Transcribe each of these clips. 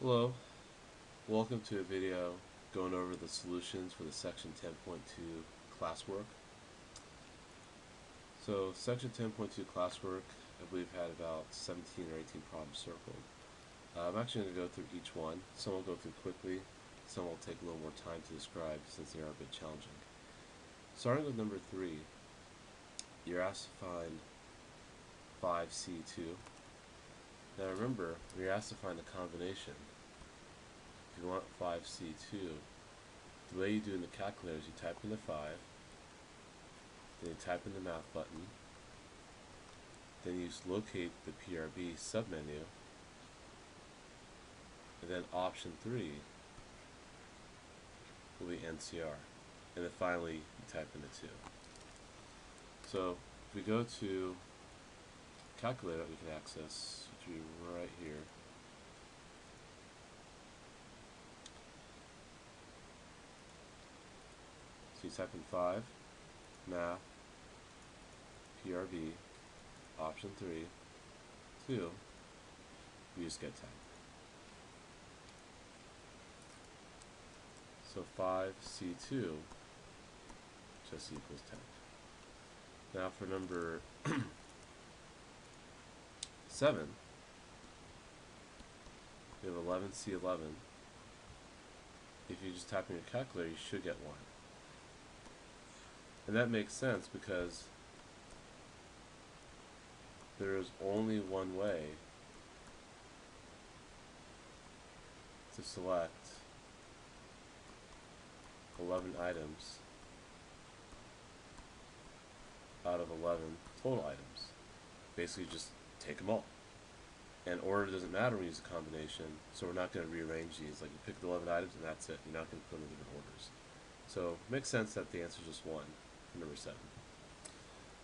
Hello, welcome to a video going over the solutions for the section 10.2 classwork. So section 10.2 classwork, I believe had about 17 or 18 problems circled. I'm actually going to go through each one. Some will go through quickly, some will take a little more time to describe since they are a bit challenging. Starting with number 3, you're asked to find 5C2. Now remember, you're asked to find a combination. If you want 5C2, the way you do in the calculator is you type in the 5, then you type in the math button, then you locate the PRB submenu, and then option 3 will be NCR, and then finally you type in the 2. So if we go to calculator that we can access, which will be right here, so you type in 5, math, PRB, option 3, 2, you just get 10. So 5C2 just equals 10. Now for number 7, we have 11C11. If you just type in your calculator, you should get 1. And that makes sense because there is only one way to select 11 items out of 11 total items. Basically just take them all. And order doesn't matter when you use a combination, so we're not going to rearrange these. Like you pick the 11 items and that's it. You're not going to put them in different orders. So it makes sense that the answer is just 1 for number 7.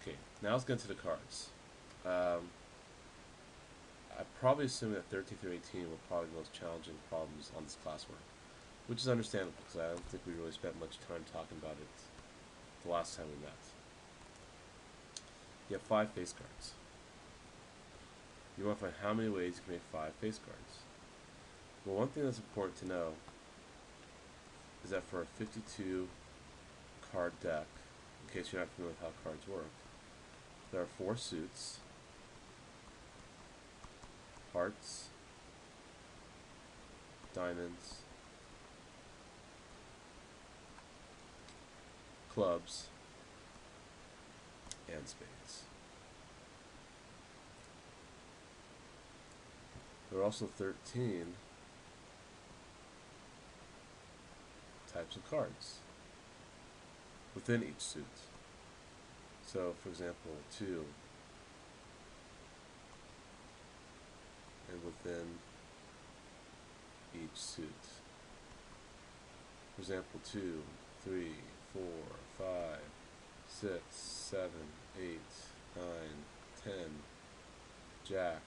Okay, now let's get into the cards. I probably assume that 13 through 18 were probably the most challenging problems on this classwork, which is understandable because I don't think we really spent much time talking about it the last time we met. You have 5 face cards. You want to find how many ways you can make 5 face cards. Well, one thing that's important to know is that for a 52 card deck, in case you're not familiar with how cards work, there are 4 suits, hearts, diamonds, clubs, and spades. There are also 13 types of cards within each suit. So, for example, 2, and within each suit. For example, 2, 3, 4, 5, 6, 7, 8, 9, 10, Jack,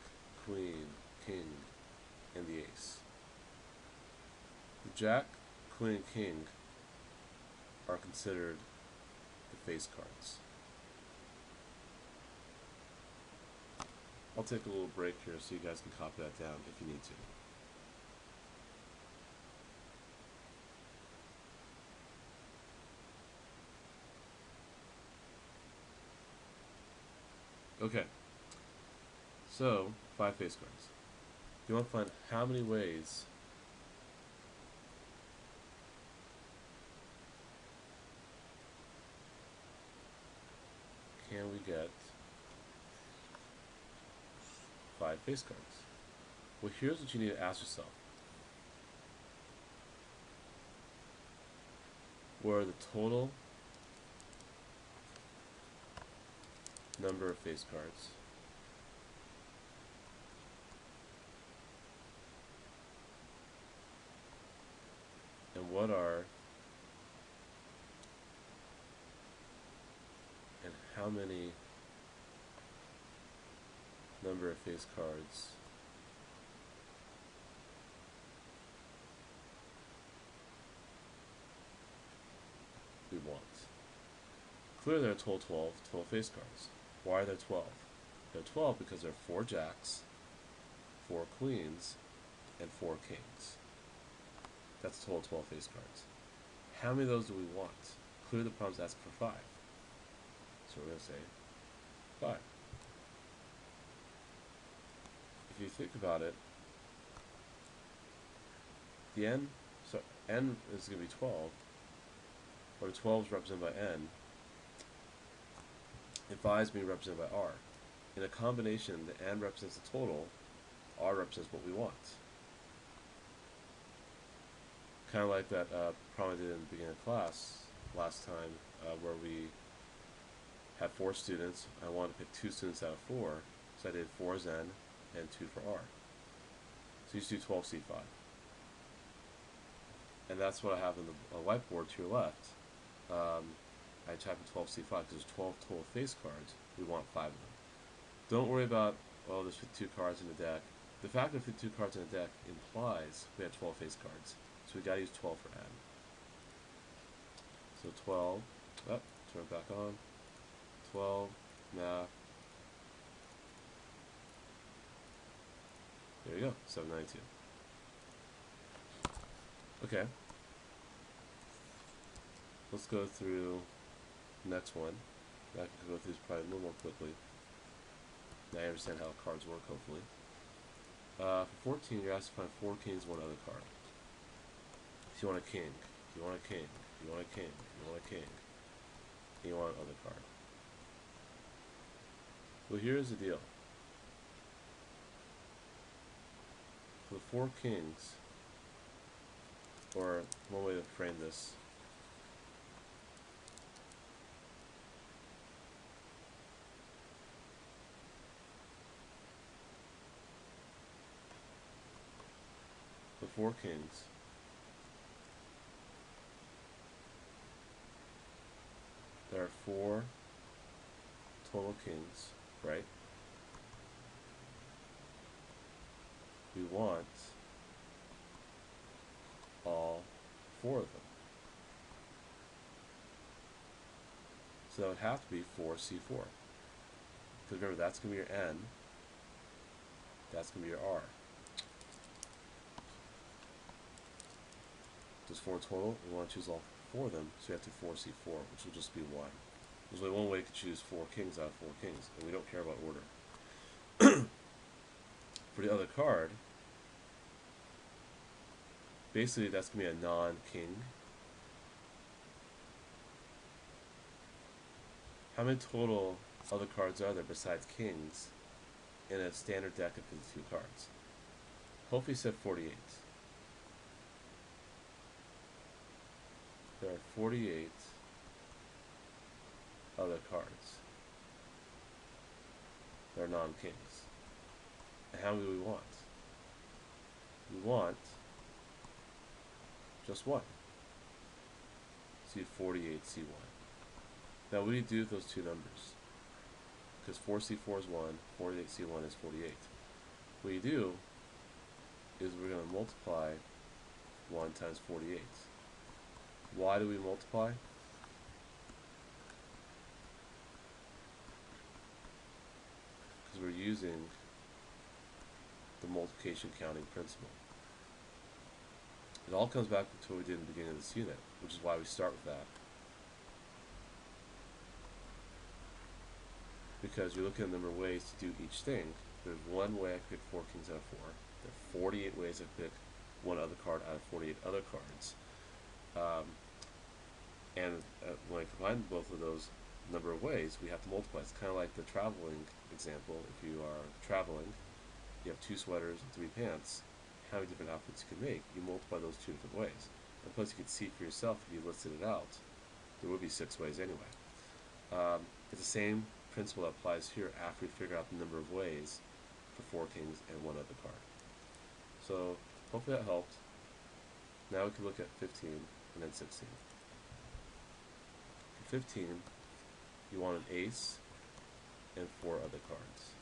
Queen, King, and the Ace. The Jack, Queen, and King are considered the face cards. I'll take a little break here so you guys can copy that down if you need to. Okay, so 5 face cards. You want to find how many ways can we get 5 face cards? Well, here's what you need to ask yourself. What are the total number of face cards and how many number of face cards we want. Clearly there are total 12 face cards. Why are there 12? There are 12 because there are 4 jacks, 4 queens, and 4 kings. That's a total of 12 face cards. How many of those do we want? Clearly the problem's asking for 5. So we're going to say 5. If you think about it, the n, so n is going to be 12, or 12 is represented by n, and 5 is being represented by r. In a combination, the n represents the total, r represents what we want. Kind of like that problem I did in the beginning of class last time, where we had 4 students. I wanted to pick 2 students out of 4, so I did 4 as n and 2 for r. So you just do 12C5. And that's what I have in the whiteboard to your left. I type in 12C5 because there's 12 total face cards. We want 5 of them. Don't worry about, oh, there's 52 cards in the deck. The fact that 52 cards in the deck implies we have 12 face cards. So we gotta use 12 for n. So 12, turn it back on. 12, math. There you go, 792. Okay. Let's go through the next one. I can go through this probably a little more quickly. Now I understand how cards work, hopefully. For 14, you're asked to find 4 kings, 1 other card. If you want a king, if you want a king, if you want a king, if you want a king, and you want another card. Well, here's the deal. For the 4 kings, or one way to frame this, the 4 kings, there are 4 total kings, right? We want all 4 of them. So that would have to be 4C4. Because remember, that's going to be your N, that's going to be your R. There's 4 total, we want to choose all 4 of them, so we have to 4C4, which will just be 1. There's only one way to choose 4 kings out of 4 kings, and we don't care about order. For the other card, basically that's going to be a non-king. How many total other cards are there besides kings in a standard deck of 52 cards? Hopefully you said 48. There are 48 other cards. They're non-kings. And how many do we want? We want just 1. So you have 48C1. Now what do you do with those two numbers? Because 4C4 is 1, 48C1 is 48. What you do is we're going to multiply 1 times 48. Why do we multiply? Because we're using the multiplication counting principle. It all comes back to what we did in the beginning of this unit, which is why we start with that. Because you're looking at the number of ways to do each thing. There's one way I can pick 4 kings out of 4. There are 48 ways I pick 1 other card out of 48 other cards. When I combine both of those number of ways, we have to multiply. It's kind of like the traveling example. If you are traveling, you have 2 sweaters and 3 pants. How many different outfits you can make? You multiply those 2 different ways. And plus, you can see for yourself if you listed it out. There would be 6 ways anyway. It's the same principle that applies here after we figure out the number of ways for 4 kings and 1 other card. So hopefully that helped. Now we can look at 15 and then 16. For 15, you want an ace and 4 other cards.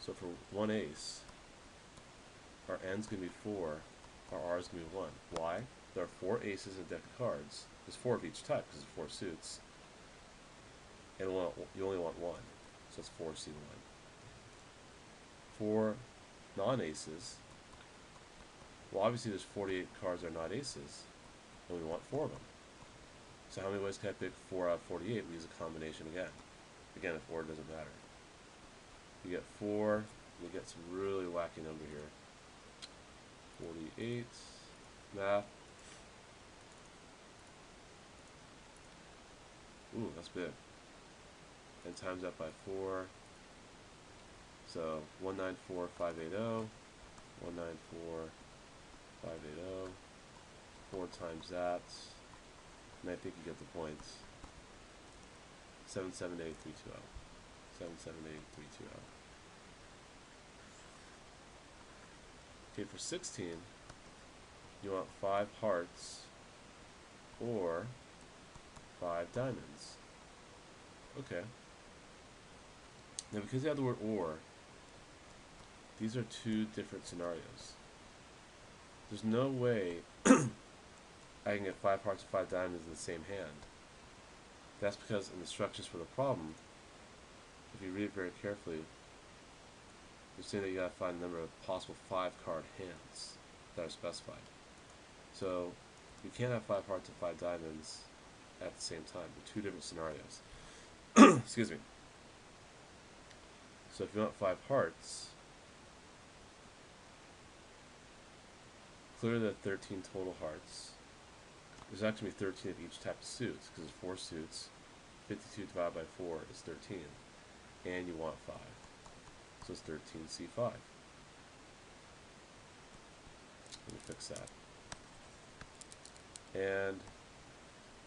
So for 1 ace, our n's going to be 4, our r is going to be 1. Why? There are 4 aces in a deck of cards. There's 4 of each type because there's 4 suits. And you only want 1, so it's 4C1. 4 non-aces. Well, obviously there's 48 cards that are not aces, and we want 4 of them. So how many ways can I pick 4 out of 48? We use a combination again. Again, if order doesn't matter. You get 4, you get some really wacky number here. 48, math. Ooh, that's big. And times that by 4. So 194580, 194580, 4 times that, and I think you get the points. 778320. 778320. Okay, for 16, you want 5 hearts or 5 diamonds. Okay. Now, because you have the word or, these are 2 different scenarios. There's no way I can get 5 hearts and 5 diamonds in the same hand. That's because in the instructions for the problem, if you read it very carefully, you're saying that you gotta find the number of possible 5 card hands that are specified. So you can't have 5 hearts and 5 diamonds at the same time. They're 2 different scenarios. Excuse me. So if you want 5 hearts, clear the 13 total hearts. There's actually 13 of each type of suits, because there's 4 suits. 52 divided by 4 is 13. And you want 5. So it's 13C5. Let me fix that. And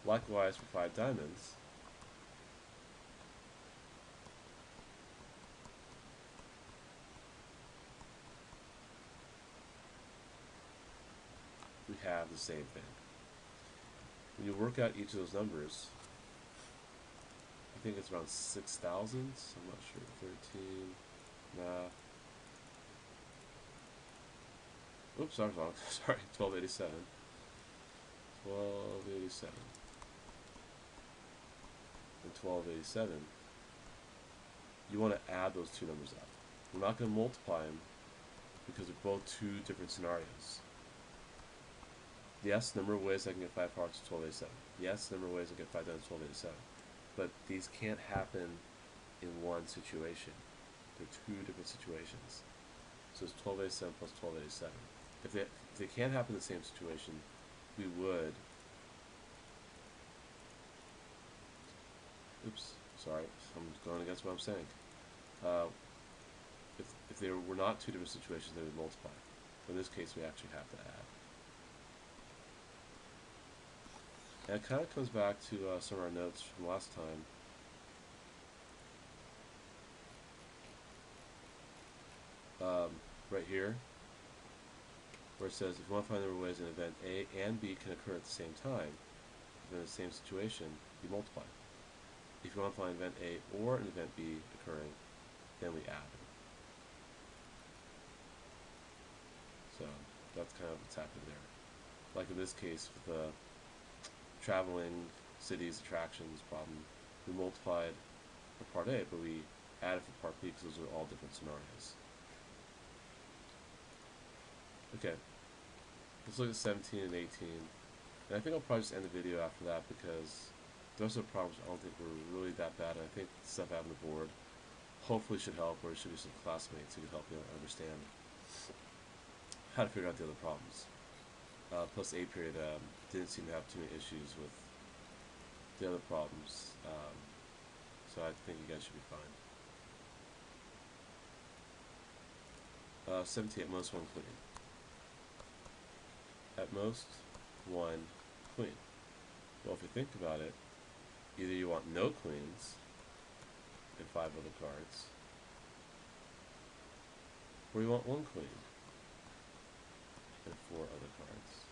likewise for 5 diamonds, we have the same thing. When you work out each of those numbers, I think it's around 6,000. I'm not sure. 13. Math. Oops, sorry, wrong. Sorry, 1287. 1287. And 1287. You want to add those 2 numbers up. We're not going to multiply them because they're both 2 different scenarios. Yes, number of ways I can get 5 hearts is 1287. Yes, number of ways I can get 5 diamonds is 1287. But these can't happen in one situation. They're 2 different situations. So it's 1287 plus 1287. If they can't happen in the same situation, we would. Oops, sorry, I'm going against what I'm saying. If they were not 2 different situations, they would multiply. In this case, we actually have to add. And it kind of comes back to some of our notes from last time. Right here, where it says if you want to find the number of ways an event A and B can occur at the same time, within the same situation, you multiply. If you want to find event A or an event B occurring, then we add. So that's kind of what's happening there. Like in this case with the traveling cities attractions problem, we multiplied for part A, but we added for part B because those are all different scenarios. Okay, let's look at 17 and 18. And I think I'll probably just end the video after that because the rest of the problems I don't think were really that bad. And I think the stuff I have on the board hopefully should help, or it should be some classmates who can help you understand how to figure out the other problems. Plus A period didn't seem to have too many issues with the other problems, so I think you guys should be fine. 17 at most 1 queen. At most 1 queen. Well, if you think about it, either you want no queens and 5 other cards, or you want 1 queen and 4 other cards.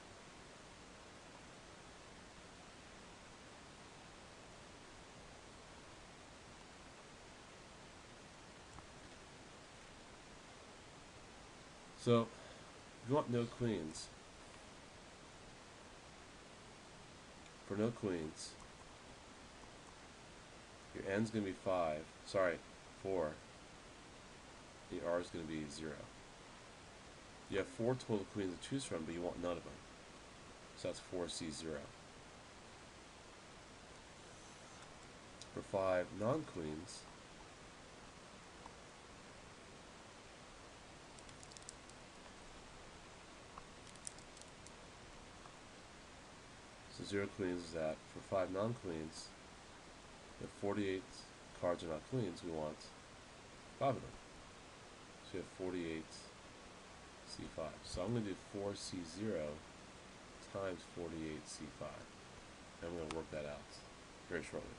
So, if you want no queens, for no queens, your end's going to be 4, the R is going to be 0. You have 4 total queens to choose from, but you want none of them. So that's 4C0. For 5 non-queens, so 0 queens is that. For 5 non-queens, if 48 cards are not queens, we want 5 of them. So you have 48 C5. So I'm going to do 4C0 times 48 C5. And I'm going to work that out very shortly.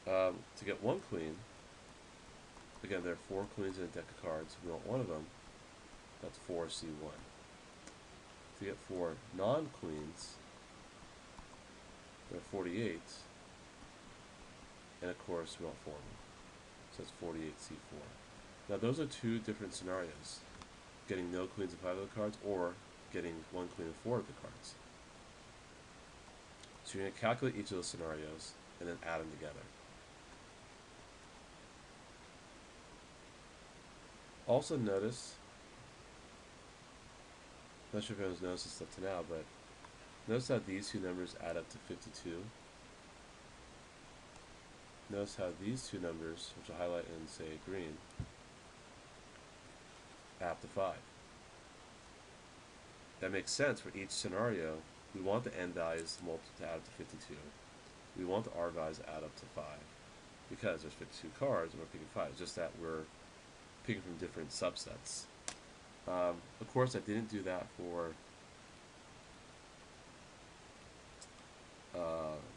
To get 1 queen, again, there are 4 queens in a deck of cards. We want 1 of them. That's 4C1. To get 4 non-queens, there are 48. And of course, we want 4 of them. So that's 48C4. Now those are 2 different scenarios. Getting no queens and 5 of the cards, or getting 1 queen and 4 of the cards. So you're going to calculate each of those scenarios, and then add them together. Also notice, I'm not sure if anyone's noticed this up to now, but notice how these 2 numbers add up to 52. Notice how these 2 numbers, which I'll highlight in, say, green, add up to 5. That makes sense for each scenario. We want the n values to add up to 52. We want the r values to add up to 5. Because there's 52 cards and we're picking 5. It's just that we're picking from different subsets. Of course, I didn't do that for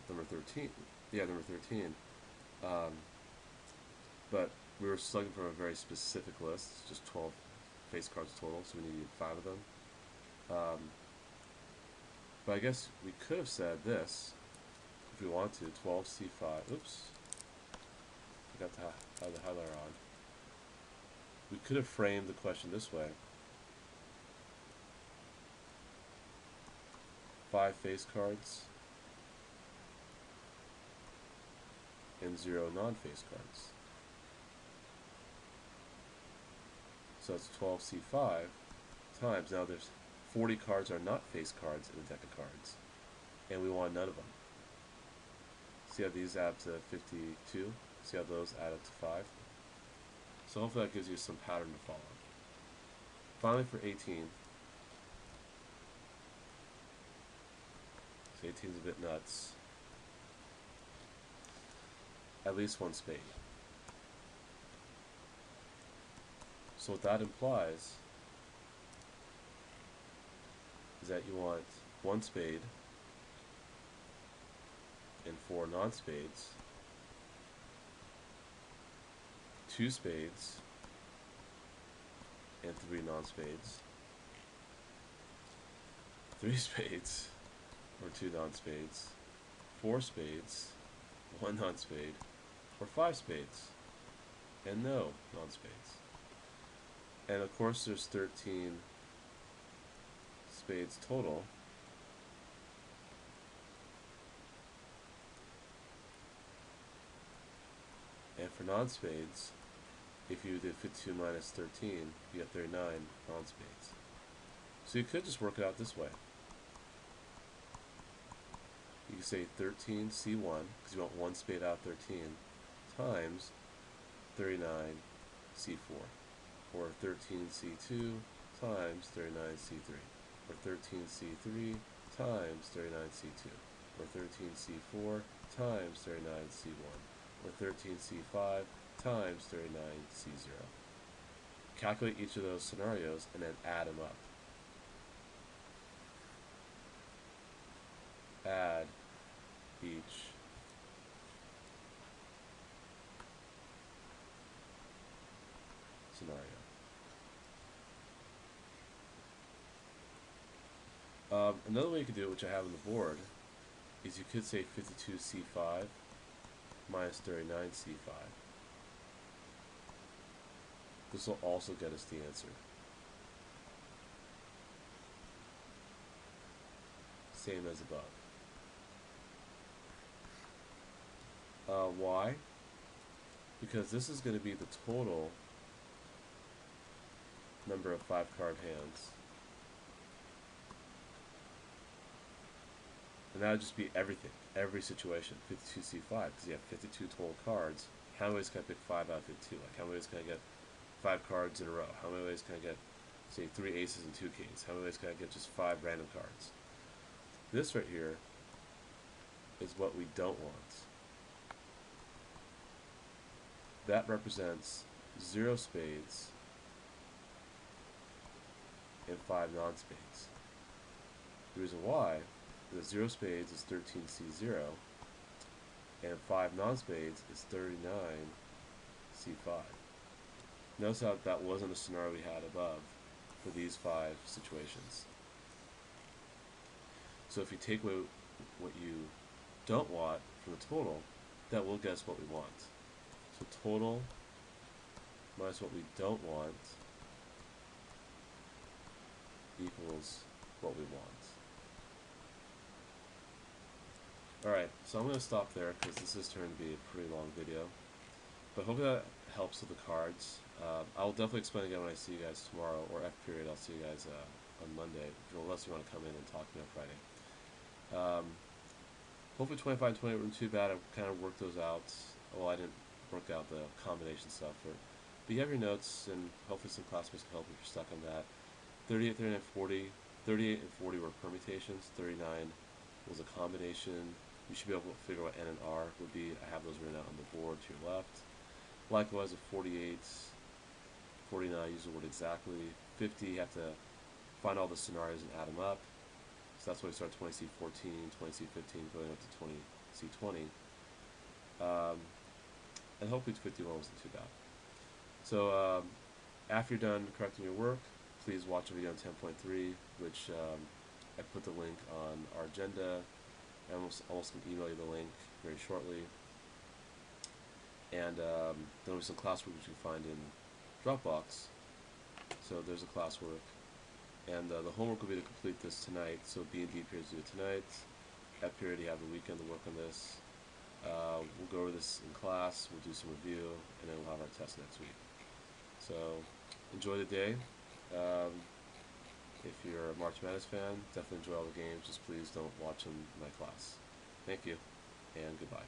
number 13. Yeah, number 13. But we were selecting from a very specific list, just 12 face cards total, so we needed 5 of them. But I guess we could have said this, if we want to, 12C5. Oops. Forgot to have the highlighter on. We could have framed the question this way. 5 face cards and 0 non-face cards. So it's 12C5 times, now there's 40 cards are not face cards in a deck of cards, and we want none of them. See how these add up to 52? See how those add up to 5? So hopefully that gives you some pattern to follow. Finally for 18. So 18 is a bit nuts. At least 1 spade. So what that implies is that you want 1 spade and 4 non-spades, 2 spades and 3 non-spades, 3 spades or 2 non-spades, 4 spades, 1 non-spade, or 5 spades and no non-spades. And of course there's 13 spades total. And for non-spades, if you did 52 minus 13, you get 39 non-spades. So you could just work it out this way. You can say 13C1, because you want 1 spade out of 13, times 39C4. Or 13C2 times 39C3. Or 13C3 times 39C2. Or 13C4 times 39C1. Or 13C5 times 39C0. Calculate each of those scenarios and then add them up. Add each scenario. Another way you could do it, which I have on the board, is you could say 52C5 minus 39C5. This will also get us the answer. Same as above. Why? Because this is going to be the total number of 5-card hands. And that would just be everything, every situation, 52C5, because you have 52 total cards. How many ways can I pick 5 out of 52? Like, how many ways can I get 5 cards in a row? How many ways can I get, say, 3 aces and 2 kings? How many ways can I get just 5 random cards? This right here is what we don't want. That represents 0 spades and 5 non-spades. The reason why is that 0 spades is 13C0 and 5 non-spades is 39C5. Notice how that wasn't a scenario we had above for these 5 situations. So if you take away what you don't want from the total, that will get us what we want. So total minus what we don't want equals what we want. Alright, so I'm going to stop there because this is turning to be a pretty long video. But hopefully that helps with the cards. I'll definitely explain again when I see you guys tomorrow, or F period, I'll see you guys on Monday, unless you want to come in and talk to me on Friday. Hopefully 25 and 28 weren't too bad. I kind of worked those out. Well, I didn't work out the combination stuff. But you have your notes, and hopefully some classmates can help if you're stuck on that. 38, 39, 40. 38 and 40 were permutations. 39 was a combination. You should be able to figure out what N and R would be. I have those written out on the board to your left. Likewise, with 48, 49, use the word exactly. 50, you have to find all the scenarios and add them up. So that's why we start 20C14, 20C15, going up to 20C20. And hopefully 51 wasn't too bad. So after you're done correcting your work, please watch a video on 10.3, which I put the link on our agenda. I almost can email you the link very shortly. And then there's some classwork which you can find in Dropbox. So there's a classwork. And the homework will be to complete this tonight. So B and D periods do it tonight. F period, you have the weekend to work on this. We'll go over this in class, we'll do some review, and then we'll have our test next week. So enjoy the day. If you're a March Madness fan, definitely enjoy all the games. Just please don't watch them in my class. Thank you, and goodbye.